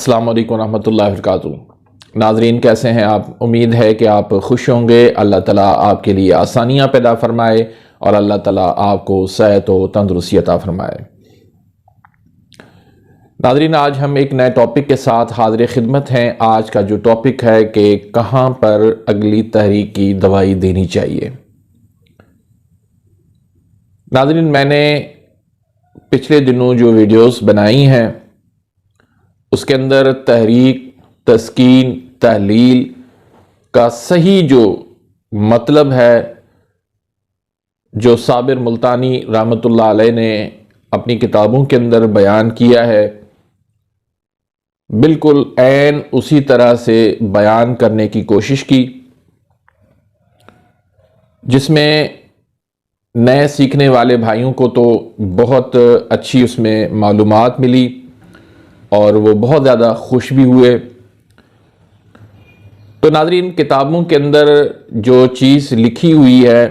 السلام علیکم ورحمۃ اللہ وبرکاتہ۔ ناظرین کیسے ہیں آپ؟ امید ہے کہ آپ خوش ہوں گے۔ اللہ تعالیٰ آپ کے لیے آسانیاں پیدا فرمائے اور اللہ تعالیٰ آپ کو صحت و تندرستی عطا فرمائے۔ ناظرین آج ہم ایک نئے ٹاپک کے ساتھ حاضر خدمت ہیں۔ آج کا جو ٹاپک ہے کہ کہاں پر اگلی تحریک کی دوائی دینی چاہیے۔ ناظرین میں نے پچھلے دنوں جو ویڈیوز بنائی ہیں اس کے اندر تحریک، تسکین، تحلیل کا صحیح جو مطلب ہے، جو صابر ملتانی رحمۃ اللہ علیہ نے اپنی کتابوں کے اندر بیان کیا ہے، بالکل عین اسی طرح سے بیان کرنے کی کوشش کی، جس میں نئے سیکھنے والے بھائیوں کو تو بہت اچھی اس میں معلومات ملی اور وہ بہت زیادہ خوش بھی ہوئے۔ تو ناظرین کتابوں کے اندر جو چیز لکھی ہوئی ہے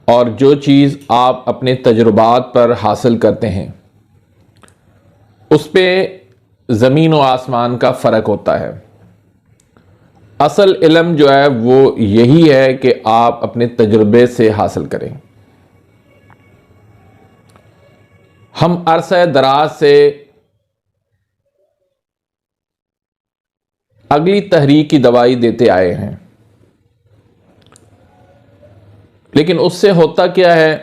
اور جو چیز آپ اپنے تجربات پر حاصل کرتے ہیں اس پہ زمین و آسمان کا فرق ہوتا ہے۔ اصل علم جو ہے وہ یہی ہے کہ آپ اپنے تجربے سے حاصل کریں۔ ہم عرصہ دراز سے اگلی تحریک کی دوائی دیتے آئے ہیں، لیکن اس سے ہوتا کیا ہے؟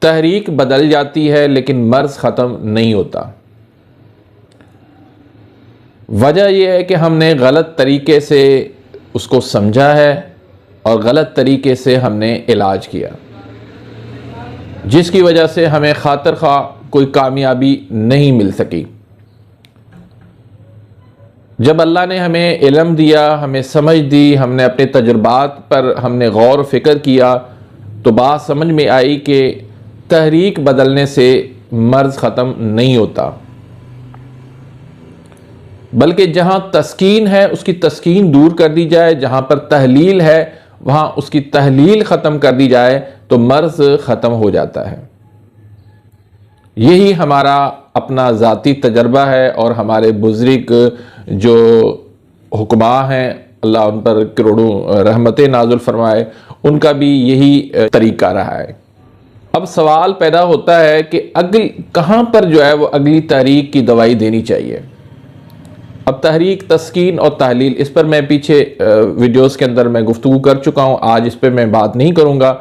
تحریک بدل جاتی ہے لیکن مرض ختم نہیں ہوتا۔ وجہ یہ ہے کہ ہم نے غلط طریقے سے اس کو سمجھا ہے اور غلط طریقے سے ہم نے علاج کیا، جس کی وجہ سے ہمیں خاطر خواہ کوئی کامیابی نہیں مل سکی۔ جب اللہ نے ہمیں علم دیا، ہمیں سمجھ دی، ہم نے اپنے تجربات پر ہم نے غور و فکر کیا، تو بات سمجھ میں آئی کہ تحریک بدلنے سے مرض ختم نہیں ہوتا، بلکہ جہاں تسکین ہے اس کی تسکین دور کر دی جائے، جہاں پر تحلیل ہے وہاں اس کی تحلیل ختم کر دی جائے تو مرض ختم ہو جاتا ہے۔ یہی ہمارا اپنا ذاتی تجربہ ہے اور ہمارے بزرگ جو حکماء ہیں، اللہ ان پر کروڑوں رحمتیں نازل فرمائے، ان کا بھی یہی طریقہ رہا ہے۔ اب سوال پیدا ہوتا ہے کہ کہاں پر جو ہے وہ اگلی تحریک کی دوائی دینی چاہیے۔ اب تحریک، تسکین اور تحلیل، اس پر میں پیچھے ویڈیوز کے اندر میں گفتگو کر چکا ہوں، آج اس پہ میں بات نہیں کروں گا،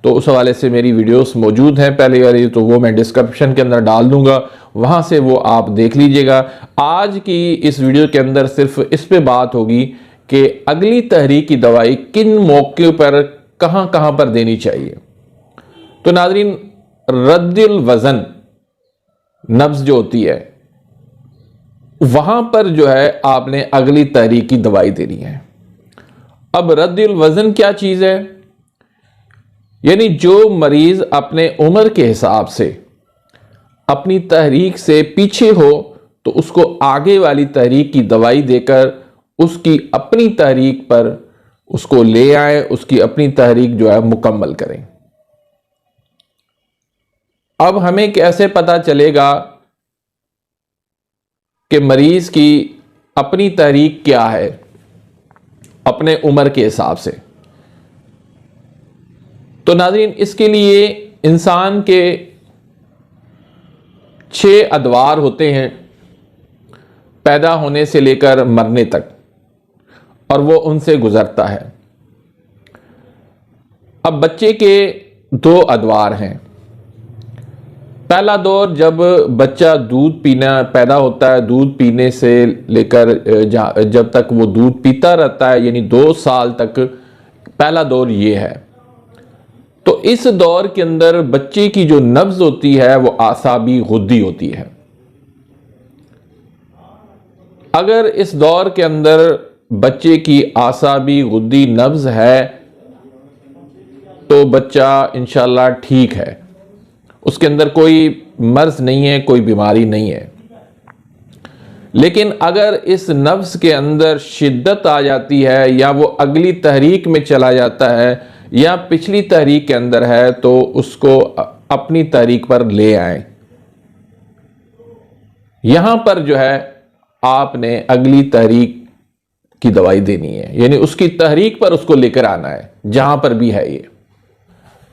تو اس حوالے سے میری ویڈیوز موجود ہیں پہلے والی، تو وہ میں ڈسکرپشن کے اندر ڈال دوں گا، وہاں سے وہ آپ دیکھ لیجئے گا۔ آج کی اس ویڈیو کے اندر صرف اس پہ بات ہوگی کہ اگلی تحریک کی دوائی کن موقع پر کہاں کہاں پر دینی چاہیے۔ تو ناظرین رد الوزن نبض جو ہوتی ہے وہاں پر جو ہے آپ نے اگلی تحریک کی دوائی دینی ہے۔ اب رد الوزن کیا چیز ہے؟ یعنی جو مریض اپنے عمر کے حساب سے اپنی تحریک سے پیچھے ہو تو اس کو آگے والی تحریک کی دوائی دے کر اس کی اپنی تحریک پر اس کو لے آئیں، اس کی اپنی تحریک جو ہے مکمل کریں۔ اب ہمیں کیسے پتہ چلے گا کہ مریض کی اپنی تحریک کیا ہے اپنے عمر کے حساب سے؟ تو ناظرین اس کے لیے انسان کے 6 ادوار ہوتے ہیں پیدا ہونے سے لے کر مرنے تک، اور وہ ان سے گزرتا ہے۔ اب بچے کے 2 ادوار ہیں۔ پہلا دور جب بچہ دودھ پینا پیدا ہوتا ہے، دودھ پینے سے لے کر جب تک وہ دودھ پیتا رہتا ہے، یعنی 2 سال تک، پہلا دور یہ ہے۔ تو اس دور کے اندر بچے کی جو نبض ہوتی ہے وہ اعصابی غدی ہوتی ہے۔ اگر اس دور کے اندر بچے کی اعصابی غدی نبض ہے تو بچہ انشاءاللہ ٹھیک ہے، اس کے اندر کوئی مرض نہیں ہے، کوئی بیماری نہیں ہے۔ لیکن اگر اس نبض کے اندر شدت آ جاتی ہے یا وہ اگلی تحریک میں چلا جاتا ہے یا پچھلی تحریک کے اندر ہے تو اس کو اپنی تحریک پر لے آئیں۔ یہاں پر جو ہے آپ نے اگلی تحریک کی دوائی دینی ہے، یعنی اس کی تحریک پر اس کو لے کر آنا ہے جہاں پر بھی ہے۔ یہ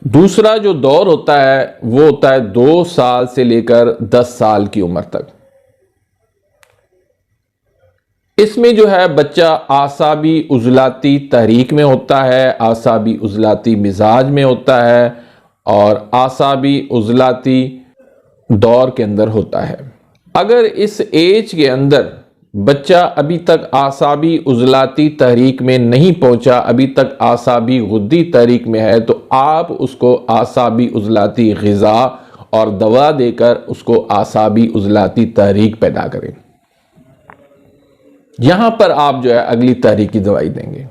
دوسرا جو دور ہوتا ہے وہ ہوتا ہے 2 سال سے لے کر 10 سال کی عمر تک۔ اس میں جو ہے بچہ اعصابی عضلاتی تحریک میں ہوتا ہے، اعصابی عضلاتی مزاج میں ہوتا ہے اور اعصابی عضلاتی دور کے اندر ہوتا ہے۔ اگر اس ایج کے اندر بچہ ابھی تک اعصابی عضلاتی تحریک میں نہیں پہنچا، ابھی تک اعصابی غدی تحریک میں ہے، تو آپ اس کو اعصابی عضلاتی غذا اور دوا دے کر اس کو اعصابی عضلاتی تحریک پیدا کریں۔ یہاں پر آپ جو ہے اگلی تحریک کی دوائی دیں گے۔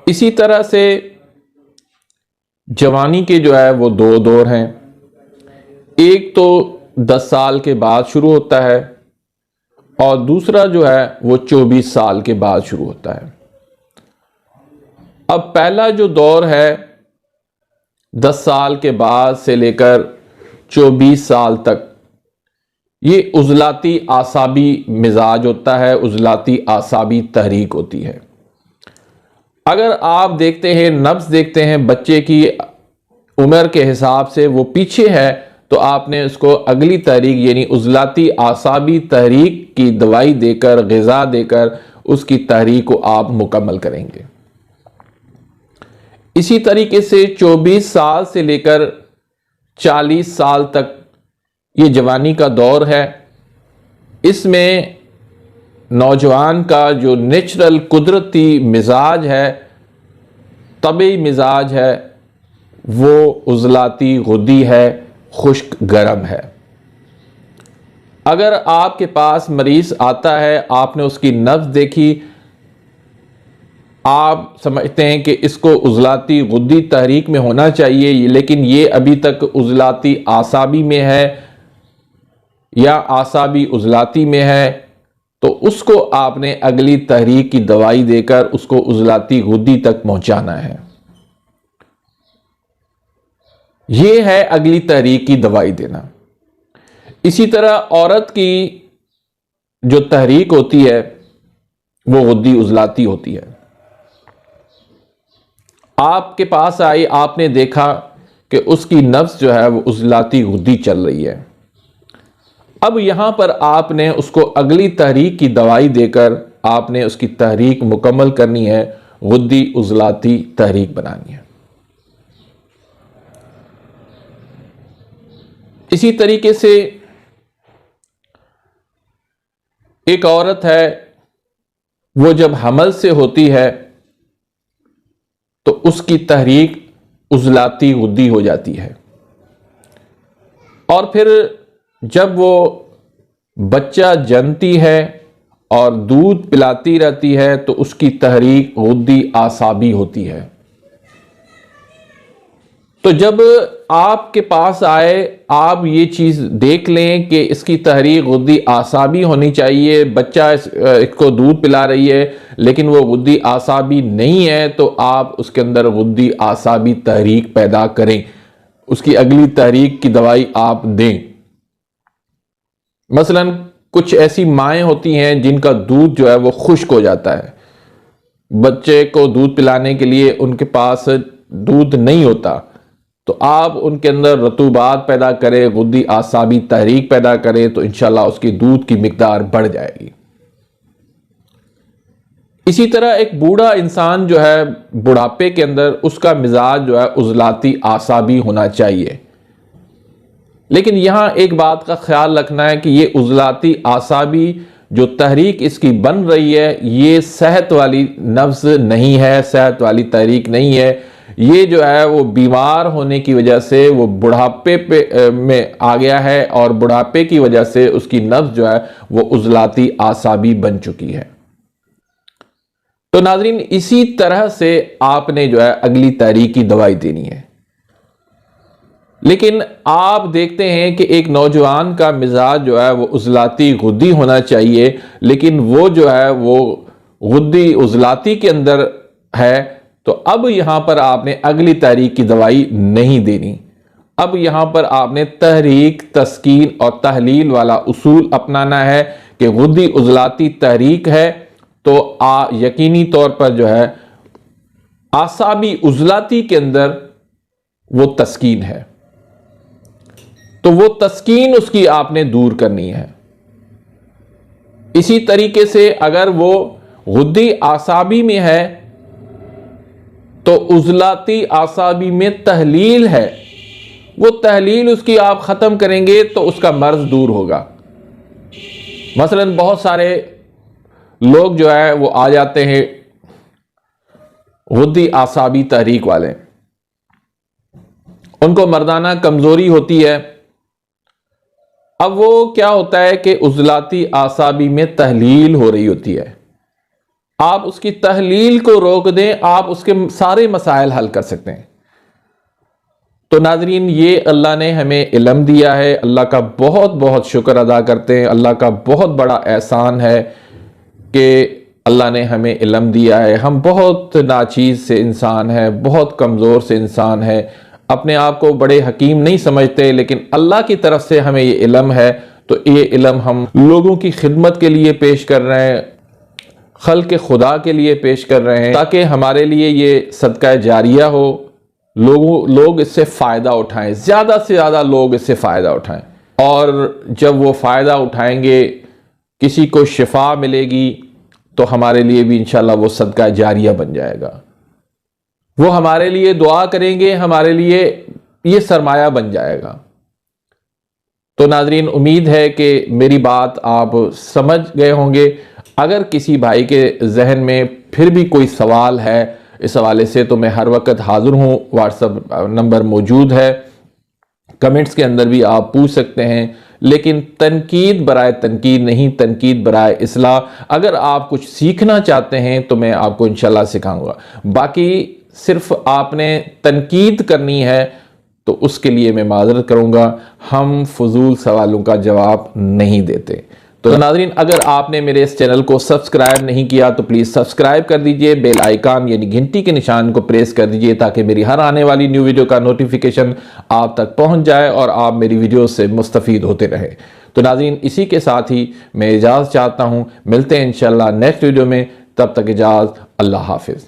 اسی طرح سے جوانی کے جو ہے وہ 2 دور ہیں، ایک تو 10 سال کے بعد شروع ہوتا ہے اور دوسرا جو ہے وہ 24 سال کے بعد شروع ہوتا ہے۔ اب پہلا جو دور ہے 10 سال کے بعد سے لے کر 24 سال تک، یہ عضلاتی اعصابی مزاج ہوتا ہے، عضلاتی اعصابی تحریک ہوتی ہے۔ اگر آپ دیکھتے ہیں، نبض دیکھتے ہیں بچے کی عمر کے حساب سے وہ پیچھے ہے، تو آپ نے اس کو اگلی تحریک یعنی عضلاتی اعصابی تحریک کی دوائی دے کر، غذا دے کر اس کی تحریک کو آپ مکمل کریں گے۔ اسی طریقے سے 24 سال سے لے کر 40 سال تک یہ جوانی کا دور ہے۔ اس میں نوجوان کا جو نیچرل قدرتی مزاج ہے، طبعی مزاج ہے، وہ عضلاتی غدی ہے، خشک گرم ہے۔ اگر آپ کے پاس مریض آتا ہے، آپ نے اس کی نبض دیکھی، آپ سمجھتے ہیں کہ اس کو عضلاتی غدی تحریک میں ہونا چاہیے، لیکن یہ ابھی تک عضلاتی اعصابی میں ہے یا اعصابی عضلاتی میں ہے، تو اس کو آپ نے اگلی تحریک کی دوائی دے کر اس کو عضلاتی غدی تک پہنچانا ہے۔ یہ ہے اگلی تحریک کی دوائی دینا۔ اسی طرح عورت کی جو تحریک ہوتی ہے وہ غدی عضلاتی ہوتی ہے۔ آپ کے پاس آئی، آپ نے دیکھا کہ اس کی نبض جو ہے وہ عضلاتی غدی چل رہی ہے۔ اب یہاں پر آپ نے اس کو اگلی تحریک کی دوائی دے کر آپ نے اس کی تحریک مکمل کرنی ہے، غدی عضلاتی تحریک بنانی ہے۔ اسی طریقے سے ایک عورت ہے، وہ جب حمل سے ہوتی ہے تو اس کی تحریک عضلاتی غدی ہو جاتی ہے، اور پھر جب وہ بچہ جنتی ہے اور دودھ پلاتی رہتی ہے تو اس کی تحریک غدی اعصابی ہوتی ہے۔ تو جب آپ کے پاس آئے، آپ یہ چیز دیکھ لیں کہ اس کی تحریک غدی اعصابی ہونی چاہیے، بچہ اس کو دودھ پلا رہی ہے لیکن وہ غدی اعصابی نہیں ہے، تو آپ اس کے اندر غدی اعصابی تحریک پیدا کریں، اس کی اگلی تحریک کی دوائی آپ دیں۔ مثلا کچھ ایسی مائیں ہوتی ہیں جن کا دودھ جو ہے وہ خشک ہو جاتا ہے، بچے کو دودھ پلانے کے لیے ان کے پاس دودھ نہیں ہوتا، تو آپ ان کے اندر رطوبات پیدا کریں، غدی اعصابی تحریک پیدا کریں، تو انشاءاللہ اس کی دودھ کی مقدار بڑھ جائے گی۔ اسی طرح ایک بوڑھا انسان جو ہے بڑھاپے کے اندر، اس کا مزاج جو ہے عضلاتی اعصابی ہونا چاہیے، لیکن یہاں ایک بات کا خیال رکھنا ہے کہ یہ عضلاتی اعصابی جو تحریک اس کی بن رہی ہے، یہ صحت والی نبض نہیں ہے، صحت والی تحریک نہیں ہے، یہ جو ہے وہ بیمار ہونے کی وجہ سے وہ بڑھاپے میں آ گیا ہے، اور بڑھاپے کی وجہ سے اس کی نبض جو ہے وہ عضلاتی اعصابی بن چکی ہے۔ تو ناظرین، اسی طرح سے آپ نے جو ہے اگلی تحریک کی دوائی دینی ہے۔ لیکن آپ دیکھتے ہیں کہ ایک نوجوان کا مزاج جو ہے وہ عضلاتی غدی ہونا چاہیے، لیکن وہ جو ہے وہ غدی عضلاتی کے اندر ہے، تو اب یہاں پر آپ نے اگلی تحریک کی دوائی نہیں دینی، اب یہاں پر آپ نے تحریک، تسکین اور تحلیل والا اصول اپنانا ہے کہ غدی عضلاتی تحریک ہے تو یقینی طور پر جو ہے اعصابی عضلاتی کے اندر وہ تسکین ہے، تو وہ تسکین اس کی آپ نے دور کرنی ہے۔ اسی طریقے سے اگر وہ غدی اعصابی میں ہے تو عضلاتی اعصابی میں تحلیل ہے، وہ تحلیل اس کی آپ ختم کریں گے تو اس کا مرض دور ہوگا۔ مثلا بہت سارے لوگ جو ہے وہ آ جاتے ہیں غدی اعصابی تحریک والے، ان کو مردانہ کمزوری ہوتی ہے۔ اب وہ کیا ہوتا ہے کہ عضلاتی اعصابی میں تحلیل ہو رہی ہوتی ہے، آپ اس کی تحلیل کو روک دیں، آپ اس کے سارے مسائل حل کر سکتے ہیں۔ تو ناظرین، یہ اللہ نے ہمیں علم دیا ہے، اللہ کا بہت بہت شکر ادا کرتے ہیں۔ اللہ کا بہت بڑا احسان ہے کہ اللہ نے ہمیں علم دیا ہے۔ ہم بہت ناچیز سے انسان ہیں، بہت کمزور سے انسان ہیں، اپنے آپ کو بڑے حکیم نہیں سمجھتے، لیکن اللہ کی طرف سے ہمیں یہ علم ہے، تو یہ علم ہم لوگوں کی خدمت کے لیے پیش کر رہے ہیں، خلق خدا کے لیے پیش کر رہے ہیں، تاکہ ہمارے لیے یہ صدقہ جاریہ ہو، لوگ اس سے فائدہ اٹھائیں، زیادہ سے زیادہ لوگ اس سے فائدہ اٹھائیں، اور جب وہ فائدہ اٹھائیں گے، کسی کو شفا ملے گی، تو ہمارے لیے بھی انشاءاللہ وہ صدقہ جاریہ بن جائے گا۔ وہ ہمارے لیے دعا کریں گے، ہمارے لیے یہ سرمایہ بن جائے گا۔ تو ناظرین، امید ہے کہ میری بات آپ سمجھ گئے ہوں گے۔ اگر کسی بھائی کے ذہن میں پھر بھی کوئی سوال ہے اس حوالے سے، تو میں ہر وقت حاضر ہوں، واٹس ایپ نمبر موجود ہے، کمنٹس کے اندر بھی آپ پوچھ سکتے ہیں، لیکن تنقید برائے تنقید نہیں، تنقید برائے اصلاح۔ اگر آپ کچھ سیکھنا چاہتے ہیں تو میں آپ کو انشاءاللہ سکھاؤں گا، باقی صرف آپ نے تنقید کرنی ہے تو اس کے لیے میں معذرت کروں گا، ہم فضول سوالوں کا جواب نہیں دیتے۔ تو ناظرین، اگر آپ نے میرے اس چینل کو سبسکرائب نہیں کیا تو پلیز سبسکرائب کر دیجئے، بیل آئیکن یعنی گھنٹی کے نشان کو پریس کر دیجئے، تاکہ میری ہر آنے والی نیو ویڈیو کا نوٹیفیکیشن آپ تک پہنچ جائے اور آپ میری ویڈیو سے مستفید ہوتے رہے۔ تو ناظرین، اسی کے ساتھ ہی میں اجازت چاہتا ہوں، ملتے ہیں انشاءاللہ نیکسٹ ویڈیو میں، تب تک اجازت، اللہ حافظ۔